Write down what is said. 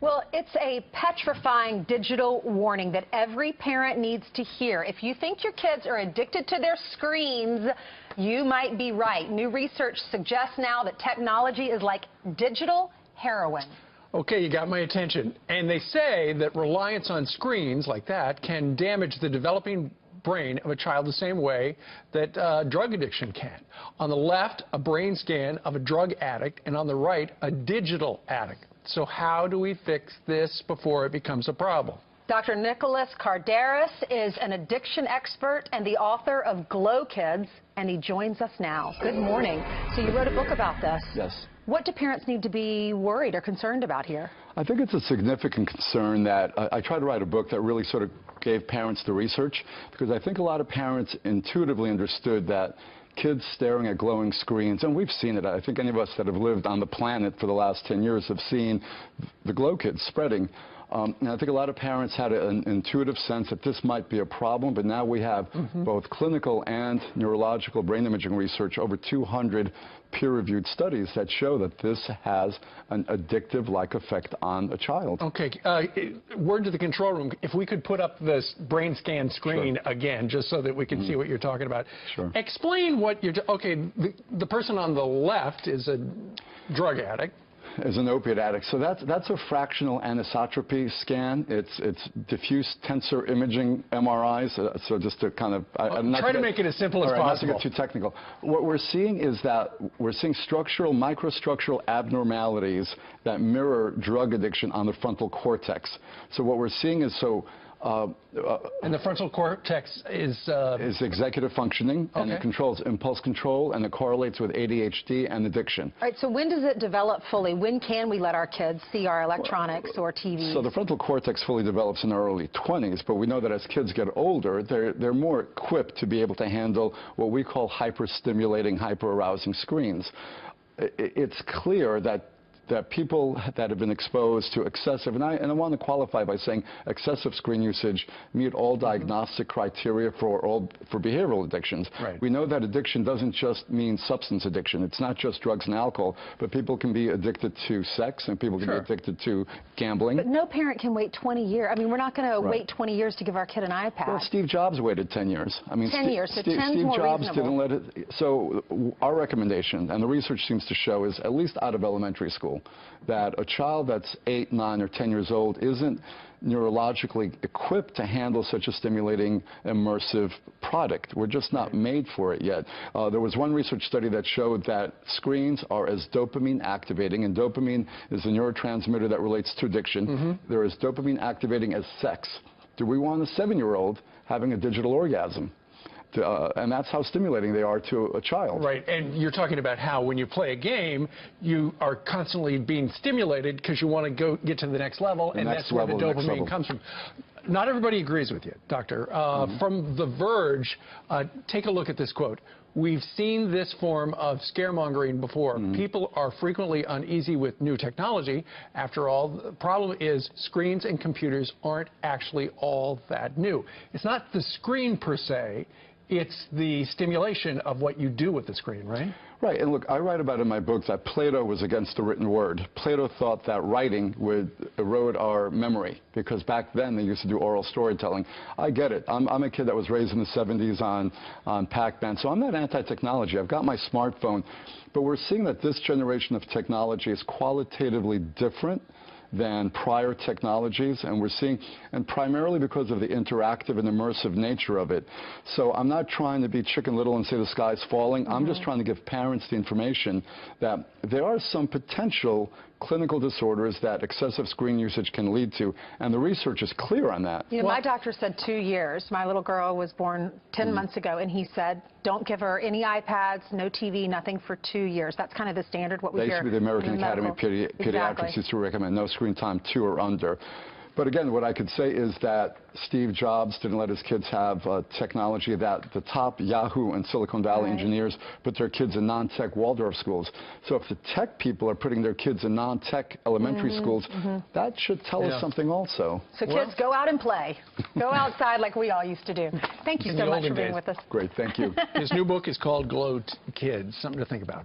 Well, it's a petrifying digital warning that every parent needs to hear. If you think your kids are addicted to their screens, you might be right. New research suggests now that technology is like digital heroin. Okay, you got my attention. And they say that reliance on screens like that can damage the developing brain of a child the same way that drug addiction can. On the left, a brain scan of a drug addict, and on the right, a digital addict. So how do we fix this before it becomes a problem? Dr. Nicholas Kardaras is an addiction expert and the author of Glow Kids, and he joins us now. Good morning. So you wrote a book about this. Yes. What do parents need to be worried or concerned about here? I think it's a significant concern that I tried to write a book that really sort of gave parents the research, because I think a lot of parents intuitively understood that kids staring at glowing screens, and we've seen it. I think any of us that have lived on the planet for the last 10 years have seen the glow kids spreading. And I think a lot of parents had an intuitive sense that this might be a problem, but now we have both clinical and neurological brain imaging research, over 200 peer-reviewed studies that show that this has an addictive-like effect on a child. Okay, word to the control room, if we could put up this brain scan screen again, just so that we can see what you're talking about. Sure. Explain what you're, the person on the left is a drug addict. Is an opiate addict. So that's a fractional anisotropy scan. It's diffuse tensor imaging MRIs. So just to kind of try to make it as simple as possible. Not to get too technical. What we're seeing is that we're seeing microstructural abnormalities that mirror drug addiction on the frontal cortex. So what we're seeing is and the frontal cortex is executive functioning, and it controls impulse control, and it correlates with ADHD and addiction. All right, so when does it develop fully? When can we let our kids see our electronics or TV? So the frontal cortex fully develops in their early 20s, but we know that as kids get older, they're more equipped to be able to handle what we call hyper-stimulating, hyper-arousing screens. It's clear that people that have been exposed to excessive, and I want to qualify by saying excessive screen usage meet all diagnostic criteria for behavioral addictions. Right. We know that addiction doesn't just mean substance addiction. It's not just drugs and alcohol, but people can be addicted to sex, and people can be addicted to gambling. But no parent can wait 20 years. I mean, we're not going to wait 20 years to give our kid an iPad. Well, Steve Jobs waited 10 years. I mean, 10 years, so 10's Steve more Jobs reasonable. didn't let it. So our recommendation, and the research seems to show, is at least out of elementary school, that a child that's 8, 9, or 10 years old isn't neurologically equipped to handle such a stimulating, immersive product. We're just not made for it yet. There was one research study that showed that screens are as dopamine activating, and dopamine is the neurotransmitter that relates to addiction. They're as dopamine activating as sex. Do we want a 7-year-old having a digital orgasm? And that's how stimulating they are to a child. Right, and you're talking about how when you play a game, you are constantly being stimulated because you want to get to the next level, and that's where the dopamine comes from. Not everybody agrees with you, Doctor. From The Verge, take a look at this quote. "We've seen this form of scaremongering before. People are frequently uneasy with new technology. After all, the problem is screens and computers aren't actually all that new." It's not the screen per se. It's the stimulation of what you do with the screen, right? Right, and look, I write about in my book that Plato was against the written word. Plato thought that writing would erode our memory, because back then they used to do oral storytelling. I get it. I'm a kid that was raised in the 70s on Pac-Man, so I'm not anti-technology. I've got my smartphone, but we're seeing that this generation of technology is qualitatively different than prior technologies, and we're seeing, and primarily because of the interactive and immersive nature of it. So I'm not trying to be Chicken Little and say the sky's falling. I'm just trying to give parents the information that there are some potential clinical disorders that excessive screen usage can lead to, and the research is clear on that. You know, my doctor said 2 years. My little girl was born 10 months ago, and he said, don't give her any iPads, no TV, nothing for 2 years. That's kind of the standard, what we hear. That used to be the American Academy of Pediatrics used to recommend no screen time 2 or under. But again, what I could say is that Steve Jobs didn't let his kids have technology that the top Yahoo and Silicon Valley engineers put their kids in non-tech Waldorf schools. So if the tech people are putting their kids in non-tech elementary schools, that should tell us something also. So kids, go out and play. Go outside like we all used to do. Thank you so much for being with us. Great, thank you. His new book is called Glow Kids, something to think about.